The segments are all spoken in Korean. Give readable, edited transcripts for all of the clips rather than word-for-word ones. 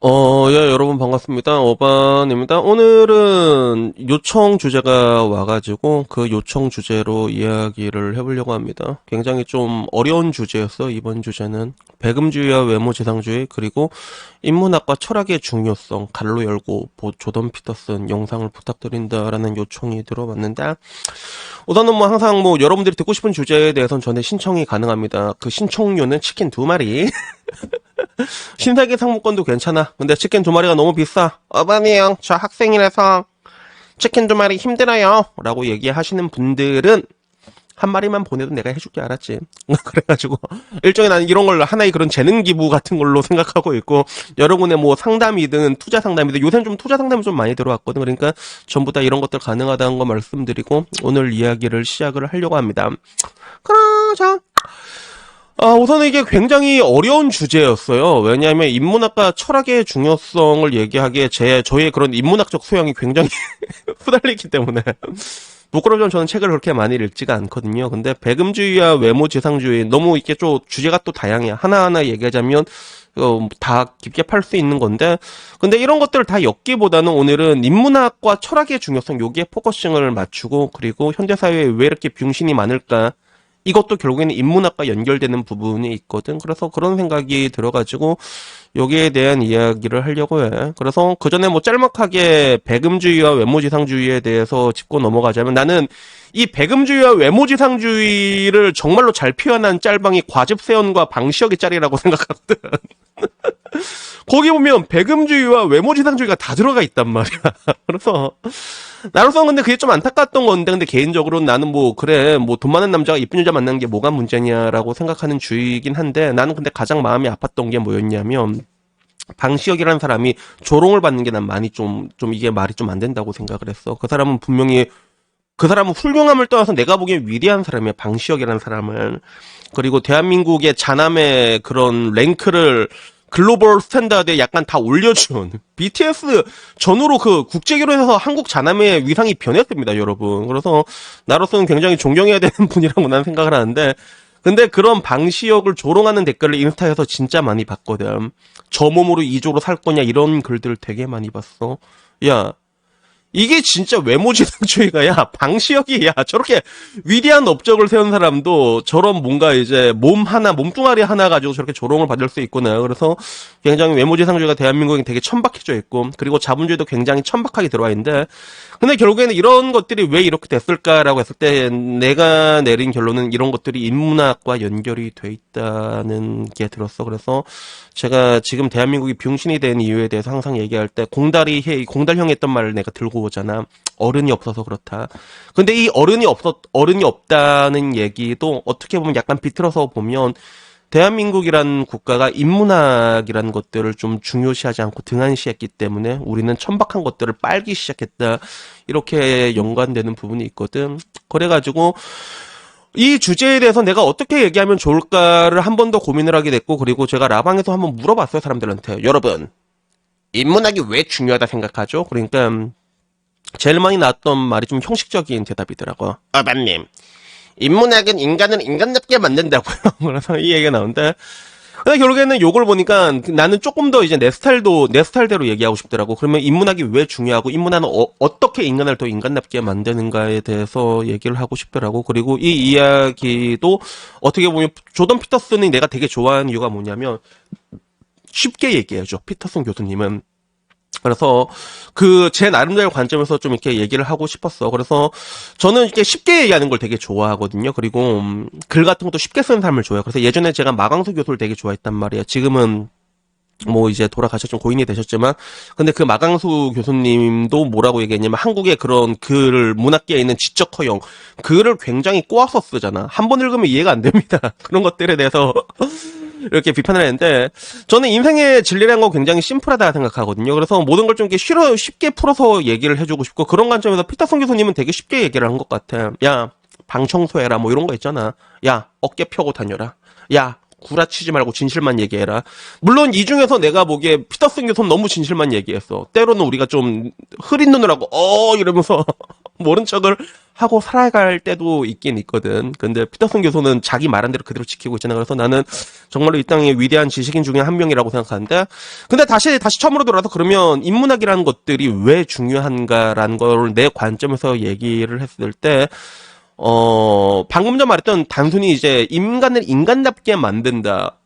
여러분 반갑습니다. 어반입니다. 오늘은 요청 주제가 와가지고 그 요청 주제로 이야기를 해보려고 합니다. 굉장히 좀 어려운 주제였어, 이번 주제는. 배금주의와 외모지상주의, 그리고 인문학과 철학의 중요성, 가로 열고, 조던 피터슨 영상을 부탁드린다라는 요청이 들어왔는데, 우선은 뭐 항상 뭐 여러분들이 듣고 싶은 주제에 대해서는 전에 신청이 가능합니다. 그 신청료는 치킨 2마리. 신세계 상품권도 괜찮아. 근데 치킨 2마리가 너무 비싸. 어머니 형, 저 학생이라서 치킨 2마리 힘들어요. 라고 얘기하시는 분들은 한 마리만 보내도 내가 해줄게, 알았지? 그래가지고 일종의 나는 이런 걸 하나의 그런 재능 기부 같은 걸로 생각하고 있고, 여러분의 뭐 상담이든 투자 상담이든, 요새는 좀 투자 상담이 좀 많이 들어왔거든. 그러니까 전부 다 이런 것들 가능하다는 거 말씀드리고 오늘 이야기를 시작을 하려고 합니다. 그러자 우선 이게 굉장히 어려운 주제였어요. 왜냐하면 인문학과 철학의 중요성을 얘기하기에 저의 그런 인문학적 소양이 굉장히 후달리기 때문에 부끄러우면 저는 책을 그렇게 많이 읽지가 않거든요. 근데 배금주의와 외모지상주의 너무 이게 좀 주제가 또 다양해. 하나하나 얘기하자면 다 깊게 팔 수 있는 건데, 근데 이런 것들을 다 엮기보다는 오늘은 인문학과 철학의 중요성, 여기에 포커싱을 맞추고, 그리고 현대사회에 왜 이렇게 병신이 많을까, 이것도 결국에는 인문학과 연결되는 부분이 있거든. 그래서 그런 생각이 들어가지고 여기에 대한 이야기를 하려고 해. 그래서 그 전에 뭐 짤막하게 배금주의와 외모지상주의에 대해서 짚고 넘어가자면, 나는 이 배금주의와 외모지상주의를 정말로 잘 표현한 짤방이 과즙세연과 방시혁의 짤이라고 생각하거든. 거기 보면 배금주의와 외모지상주의가 다 들어가 있단 말이야. 그래서 나로서는 근데 그게 좀 안타까웠던 건데, 근데 개인적으로는 나는 뭐 그래 뭐 돈 많은 남자가 이쁜 여자 만나는 게 뭐가 문제냐라고 생각하는 주의이긴 한데, 나는 근데 가장 마음이 아팠던 게 뭐였냐면, 방시혁이라는 사람이 조롱을 받는 게 난 많이 좀 이게 말이 좀 안 된다고 생각을 했어. 그 사람은 분명히, 그 사람은 훌륭함을 떠나서 내가 보기엔 위대한 사람이야, 방시혁이라는 사람은. 그리고 대한민국의 자남의 그런 랭크를 글로벌 스탠다드에 약간 다 올려준, BTS 전후로 그 국제결혼에서 한국 자남의 위상이 변했습니다, 여러분. 그래서 나로서는 굉장히 존경해야 되는 분이라고 난 생각을 하는데, 근데 그런 방시혁을 조롱하는 댓글을 인스타에서 진짜 많이 봤거든. 저 몸으로 2조로 살 거냐, 이런 글들을 되게 많이 봤어. 야, 이게 진짜 외모지상주의가, 야, 방시혁이, 야, 저렇게 위대한 업적을 세운 사람도 저런 뭔가 이제 몸뚱아리 하나 가지고 저렇게 조롱을 받을 수 있구나. 그래서 굉장히 외모지상주의가 대한민국에 되게 천박해져 있고, 그리고 자본주의도 굉장히 천박하게 들어와 있는데, 근데 결국에는 이런 것들이 왜 이렇게 됐을까라고 했을 때 내가 내린 결론은 이런 것들이 인문학과 연결이 돼 있다는 게 들었어. 그래서 제가 지금 대한민국이 병신이 된 이유에 대해서 항상 얘기할 때 공달형이 했던 말을 내가 들고 오잖아. 어른이 없어서 그렇다. 근데 이 어른이 없다는 얘기도 어떻게 보면 약간 비틀어서 보면, 대한민국이란 국가가 인문학이라는 것들을 좀 중요시하지 않고 등한시했기 때문에 우리는 천박한 것들을 빨기 시작했다, 이렇게 연관되는 부분이 있거든. 그래가지고 이 주제에 대해서 내가 어떻게 얘기하면 좋을까를 한 번 더 고민을 하게 됐고, 그리고 제가 라방에서 한번 물어봤어요, 사람들한테. 여러분, 인문학이 왜 중요하다 생각하죠? 그러니까 제일 많이 나왔던 말이 좀 형식적인 대답이더라고. 아바님, 인문학은 인간을 인간답게 만든다고요. 그래서 이 얘기가 나오는데, 근데 결국에는 요걸 보니까 나는 조금 더 이제 내 스타일대로 얘기하고 싶더라고. 그러면 인문학이 왜 중요하고, 인문학은 어떻게 인간을 더 인간답게 만드는가에 대해서 얘기를 하고 싶더라고. 그리고 이 이야기도 어떻게 보면 조던 피터슨이 내가 되게 좋아하는 이유가 뭐냐면, 쉽게 얘기해줘, 피터슨 교수님은. 그래서 제 나름대로 관점에서 좀 이렇게 얘기를 하고 싶었어. 그래서 저는 이렇게 쉽게 얘기하는 걸 되게 좋아하거든요. 그리고 글 같은 것도 쉽게 쓰는 사람을 좋아해요. 그래서 예전에 제가 마강수 교수를 되게 좋아했단 말이에요. 지금은 뭐 이제 돌아가셨죠, 고인이 되셨지만, 근데 그 마강수 교수님도 뭐라고 얘기했냐면, 한국의 그런 문학계에 있는 지적 허용, 글을 굉장히 꼬아서 쓰잖아. 한 번 읽으면 이해가 안 됩니다. 그런 것들에 대해서 이렇게 비판을 했는데, 저는 인생의 진리라는 건 굉장히 심플하다 생각하거든요. 그래서 모든 걸 좀 이렇게 쉽게 풀어서 얘기를 해주고 싶고, 그런 관점에서 피터son 교수님은 되게 쉽게 얘기를 한 것 같아. 야, 방 청소해라, 뭐 이런 거 있잖아. 야, 어깨 펴고 다녀라. 야, 구라치지 말고 진실만 얘기해라. 물론 이 중에서 내가 보기에 피터슨 교수는 너무 진실만 얘기했어. 때로는 우리가 좀 흐린 눈을 하고 이러면서 모른 척을 하고 살아갈 때도 있긴 있거든. 근데 피터슨 교수는 자기 말한 대로 그대로 지키고 있잖아. 그래서 나는 정말로 이 땅의 위대한 지식인 중에 한 명이라고 생각하는데, 근데 다시 처음으로 돌아서 그러면 인문학이라는 것들이 왜 중요한가라는 걸 내 관점에서 얘기를 했을 때, 방금 전 말했던 단순히 이제 인간을 인간답게 만든다.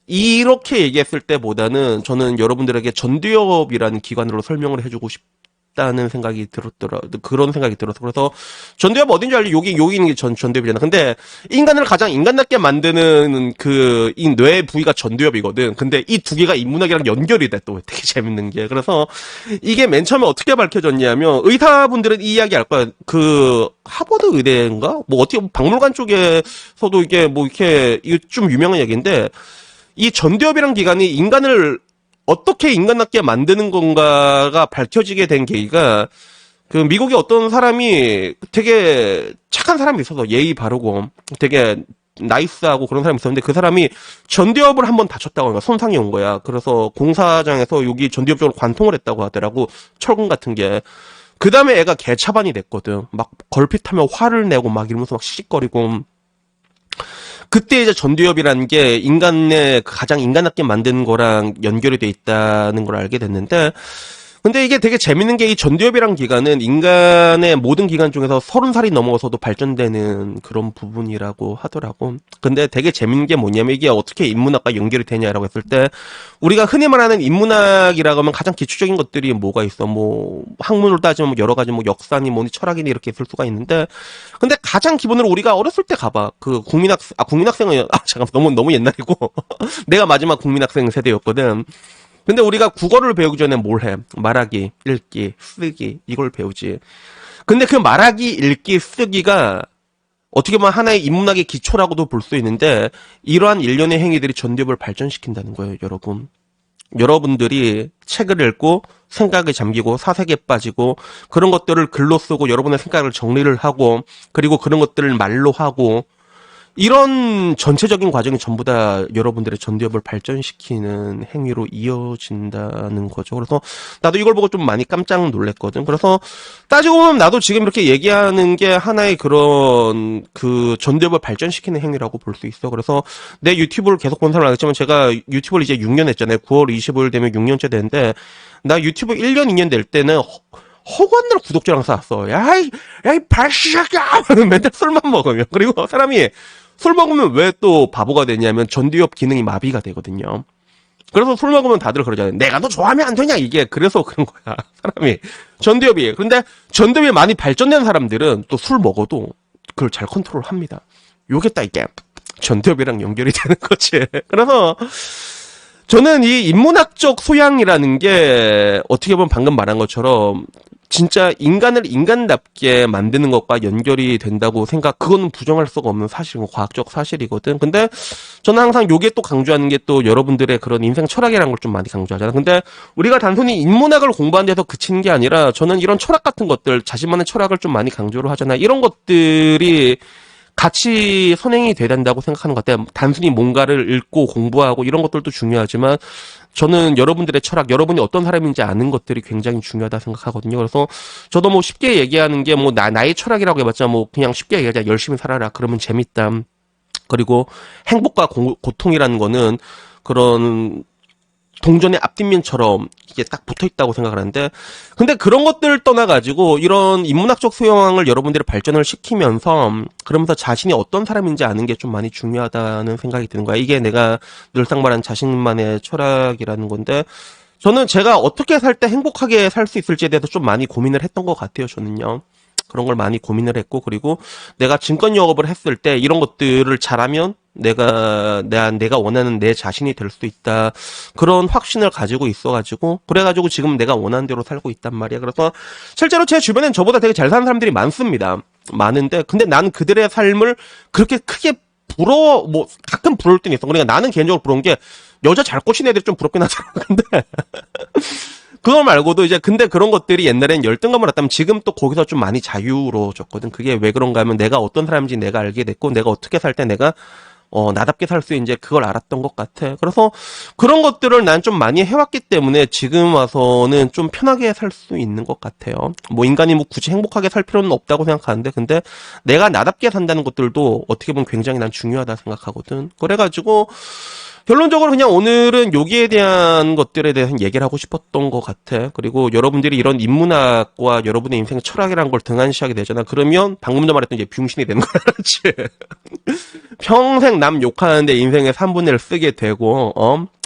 이렇게 얘기했을 때보다는 저는 여러분들에게 전두엽이라는 기관으로 설명을 해주고 싶다는 생각이 그런 생각이 들어서. 그래서 전두엽 어딘지 알지? 여기 있는 게 전두엽이잖아. 근데 인간을 가장 인간답게 만드는 이 뇌 부위가 전두엽이거든. 근데 이 두 개가 인문학이랑 연결이 돼. 또 되게 재밌는 게. 그래서 이게 맨 처음에 어떻게 밝혀졌냐면, 의사분들은 이 이야기 알 거야. 하버드 의대인가? 뭐 어떻게 박물관 쪽에서도 이게 뭐 이렇게 이거 좀 유명한 얘기인데, 이 전두엽이란 기관이 인간을 어떻게 인간답게 만드는 건가가 밝혀지게 된 계기가, 미국의 어떤 사람이 되게 착한 사람이 있어서 예의 바르고 되게 나이스하고 그런 사람이 있었는데, 그 사람이 전두엽을 한번 다쳤다고 하니까 손상이 온 거야. 그래서 공사장에서 여기 전두엽 쪽으로 관통을 했다고 하더라고. 철근 같은 게. 그 다음에 애가 개차반이 됐거든. 막 걸핏하면 화를 내고 막 이러면서 막 씩거리고. 그때 이제 전두엽이라는 게 인간의 가장 인간답게 만드는 거랑 연결이 돼 있다는 걸 알게 됐는데, 근데 이게 되게 재밌는 게, 이 전두엽이란 기관은 인간의 모든 기관 중에서 30살이 넘어서도 발전되는 그런 부분이라고 하더라고. 근데 되게 재밌는 게 뭐냐면, 이게 어떻게 인문학과 연결이 되냐라고 했을 때, 우리가 흔히 말하는 인문학이라고 하면 가장 기초적인 것들이 뭐가 있어. 뭐 학문으로 따지면 여러 가지 뭐 역사니 뭐니 철학이니 이렇게 있을 수가 있는데, 근데 가장 기본으로 우리가 어렸을 때 가봐. 국민학생은 잠깐 너무 옛날이고 내가 마지막 국민학생 세대였거든. 근데 우리가 국어를 배우기 전에 뭘 해? 말하기, 읽기, 쓰기, 이걸 배우지. 근데 그 말하기, 읽기, 쓰기가 어떻게 보면 하나의 인문학의 기초라고도 볼 수 있는데, 이러한 일련의 행위들이 전두엽을 발전시킨다는 거예요, 여러분. 여러분들이 책을 읽고 생각에 잠기고 사색에 빠지고 그런 것들을 글로 쓰고 여러분의 생각을 정리를 하고, 그리고 그런 것들을 말로 하고, 이런 전체적인 과정이 전부 다 여러분들의 전두엽을 발전시키는 행위로 이어진다는 거죠. 그래서 나도 이걸 보고 좀 많이 깜짝 놀랐거든. 그래서 따지고 보면 나도 지금 이렇게 얘기하는 게 하나의 그런 전두엽을 발전시키는 행위라고 볼 수 있어. 그래서 내 유튜브를 계속 본 사람은 알겠지만, 제가 유튜브를 이제 6년 했잖아요. 9월 25일 되면 6년째 되는데, 나 유튜브 1년, 2년 될 때는 허구한대로 구독자랑 쌓았어. 이 발시작이야! 맨날 술만 먹으면. 그리고 사람이 술 먹으면 왜 또 바보가 되냐면, 전두엽 기능이 마비가 되거든요. 그래서 술 먹으면 다들 그러잖아요. 내가 너 좋아하면 안 되냐, 이게. 그래서 그런 거야, 사람이. 전두엽이. 근데 전두엽이 많이 발전된 사람들은 또 술 먹어도 그걸 잘 컨트롤 합니다. 요게 딱 이게 전두엽이랑 연결이 되는 거지. 그래서 저는 이 인문학적 소양이라는 게 어떻게 보면 방금 말한 것처럼 진짜 인간을 인간답게 만드는 것과 연결이 된다고 그거는 부정할 수가 없는 사실이고 과학적 사실이거든. 근데 저는 항상 요게 또 강조하는 게, 또 여러분들의 그런 인생 철학이라는 걸 좀 많이 강조하잖아. 근데 우리가 단순히 인문학을 공부한 데서 그치는 게 아니라, 저는 이런 철학 같은 것들, 자신만의 철학을 좀 많이 강조를 하잖아. 이런 것들이 같이 선행이 돼야 된다고 생각하는 것 같아요. 단순히 뭔가를 읽고 공부하고 이런 것들도 중요하지만, 저는 여러분들의 철학, 여러분이 어떤 사람인지 아는 것들이 굉장히 중요하다 생각하거든요. 그래서 저도 뭐 쉽게 얘기하는 게, 뭐 나의 철학이라고 해봤자 뭐 그냥 쉽게 얘기하자. 열심히 살아라. 그러면 재밌다. 그리고 행복과 고통이라는 거는 그런 동전의 앞뒷면처럼 이게 딱 붙어있다고 생각을 하는데, 근데 그런 것들을 떠나가지고 이런 인문학적 소양을 여러분들이 발전을 시키면서, 그러면서 자신이 어떤 사람인지 아는 게 좀 많이 중요하다는 생각이 드는 거야. 이게 내가 늘상 말하는 자신만의 철학이라는 건데, 저는 제가 어떻게 살 때 행복하게 살 수 있을지에 대해서 좀 많이 고민을 했던 것 같아요, 저는요. 그런 걸 많이 고민을 했고, 그리고 내가 증권 영업을 했을 때 이런 것들을 잘하면 내가 원하는 내 자신이 될 수 있다. 그런 확신을 가지고 있어가지고, 그래가지고 지금 내가 원하는 대로 살고 있단 말이야. 그래서 실제로 제 주변엔 저보다 되게 잘 사는 사람들이 많습니다. 많은데, 근데 나는 그들의 삶을 그렇게 크게 뭐 가끔 부러울 때는 있어. 그러니까 나는 개인적으로 부러운 게, 여자 잘 꼬신 애들이 좀 부럽긴 하잖아. 근데 그거 말고도 이제, 근데 그런 것들이 옛날엔 열등감을 갖다면 지금 또 거기서 좀 많이 자유로워졌거든. 그게 왜 그런가 하면, 내가 어떤 사람인지 내가 알게 됐고, 내가 어떻게 살 때 내가 나답게 살 수 이제 그걸 알았던 것 같아. 그래서 그런 것들을 난 좀 많이 해왔기 때문에 지금 와서는 좀 편하게 살 수 있는 것 같아요. 뭐 인간이 뭐 굳이 행복하게 살 필요는 없다고 생각하는데, 근데 내가 나답게 산다는 것들도 어떻게 보면 굉장히 난 중요하다 생각하거든. 그래가지고 결론적으로 그냥 오늘은 여기에 대한 것들에 대해서 얘기를 하고 싶었던 것 같아. 그리고 여러분들이 이런 인문학과 여러분의 인생 철학이라는 걸 등한시하게 되잖아. 그러면 방금 전 말했던 이제 병신이 되는 거야, 그렇지? 평생 남 욕하는데 인생의 3분의 1을 쓰게 되고,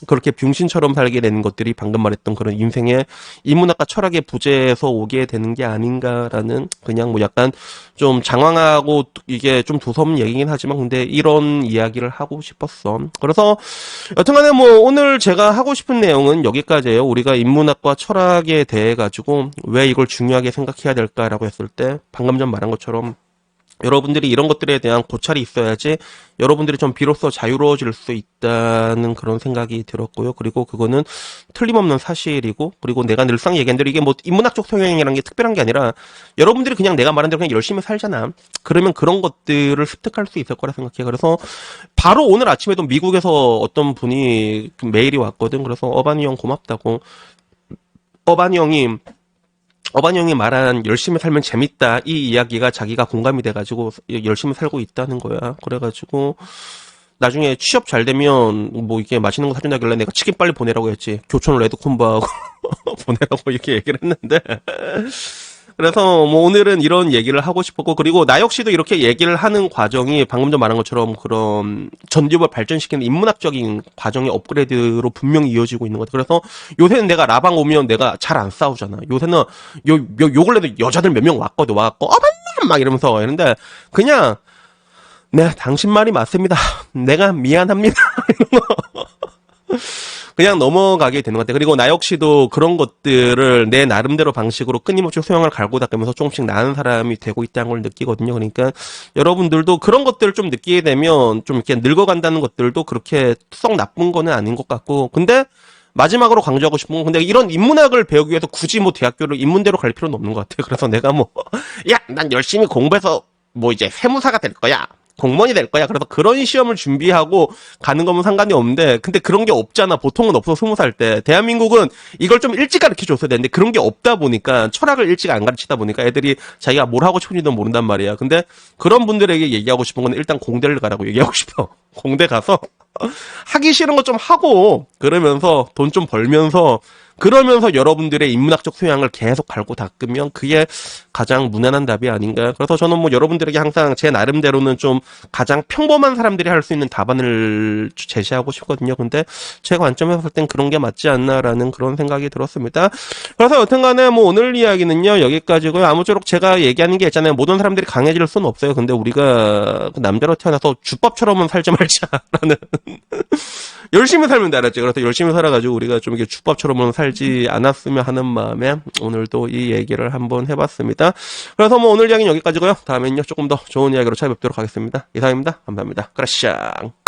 그렇게 병신처럼 살게 되는 것들이 방금 말했던 그런 인생의 인문학과 철학의 부재에서 오게 되는 게 아닌가라는, 그냥 뭐 약간 좀 장황하고 이게 좀 두서없는 얘기긴 하지만 근데 이런 이야기를 하고 싶었어. 그래서 여튼간에 뭐 오늘 제가 하고 싶은 내용은 여기까지예요. 우리가 인문학과 철학에 대해 가지고 왜 이걸 중요하게 생각해야 될까라고 했을 때 방금 전 말한 것처럼 여러분들이 이런 것들에 대한 고찰이 있어야지 여러분들이 좀 비로소 자유로워질 수 있다는 그런 생각이 들었고요. 그리고 그거는 틀림없는 사실이고, 그리고 내가 늘상 얘기한 대로 이게 뭐 인문학적 성향이라는 게 특별한 게 아니라 여러분들이 그냥 내가 말한 대로 그냥 열심히 살잖아. 그러면 그런 것들을 습득할 수 있을 거라 생각해. 그래서 바로 오늘 아침에도 미국에서 어떤 분이 메일이 왔거든. 그래서 어반이 형 고맙다고. 어반이 형이 어반이 형이 말한 열심히 살면 재밌다 이 이야기가 자기가 공감이 돼가지고 열심히 살고 있다는 거야. 그래가지고 나중에 취업 잘 되면 뭐 이게 맛있는 거 사준다길래 내가 치킨 빨리 보내라고 했지. 교촌 레드콤보하고 보내라고 이렇게 얘기를 했는데 그래서 뭐 오늘은 이런 얘기를 하고 싶었고, 그리고 나 역시도 이렇게 얘기를 하는 과정이 방금 전 말한 것처럼 그런 전기업을 발전시키는 인문학적인 과정의 업그레이드로 분명히 이어지고 있는 것 같아. 그래서 요새는 내가 라방 오면 내가 잘 안 싸우잖아. 요새는 요 근래도 여자들 몇 명 왔거든. 와갖고 어반님 막 이러면서 이런데 그냥 네 당신 말이 맞습니다. 내가 미안합니다. 그냥 넘어가게 되는 것 같아. 그리고 나 역시도 그런 것들을 내 나름대로 방식으로 끊임없이 소양을 갈고 닦으면서 조금씩 나은 사람이 되고 있다는 걸 느끼거든요. 그러니까 여러분들도 그런 것들을 좀 느끼게 되면 좀 이렇게 늙어간다는 것들도 그렇게 썩 나쁜 거는 아닌 것 같고, 근데 마지막으로 강조하고 싶은 건, 근데 이런 인문학을 배우기 위해서 굳이 뭐 대학교를 인문대로 갈 필요는 없는 것 같아요. 그래서 내가 뭐, 야, 난 열심히 공부해서 뭐 이제 세무사가 될 거야. 공무원이 될 거야. 그래서 그런 시험을 준비하고 가는 거면 상관이 없는데, 근데 그런 게 없잖아. 보통은 없어, 20살 때. 대한민국은 이걸 좀 일찍 가르쳐 줬어야 되는데, 그런 게 없다 보니까, 철학을 일찍 안 가르치다 보니까 애들이 자기가 뭘 하고 싶은지도 모른단 말이야. 근데 그런 분들에게 얘기하고 싶은 건 일단 공대를 가라고 얘기하고 싶어. 공대 가서 하기 싫은 거 좀 하고, 그러면서 돈 좀 벌면서, 그러면서 여러분들의 인문학적 소양을 계속 갈고 닦으면 그게 가장 무난한 답이 아닌가. 그래서 저는 뭐 여러분들에게 항상 제 나름대로는 좀 가장 평범한 사람들이 할 수 있는 답안을 제시하고 싶거든요. 근데 제 관점에서 볼 땐 그런 게 맞지 않나라는 그런 생각이 들었습니다. 그래서 여튼간에 뭐 오늘 이야기는요 여기까지고요. 아무쪼록 제가 얘기하는 게 있잖아요. 모든 사람들이 강해질 수는 없어요. 근데 우리가 남자로 태어나서 주법처럼은 살지 말자라는 열심히 살면 돼, 알았지? 그래서 열심히 살아가지고 우리가 좀 이렇게 주법처럼은 살지 않았으면 하는 마음에 오늘도 이 얘기를 한번 해봤습니다. 그래서 뭐 오늘 이야기는 여기까지고요. 다음엔요 조금 더 좋은 이야기로 찾아뵙도록 하겠습니다. 이상입니다. 감사합니다. 크라샹.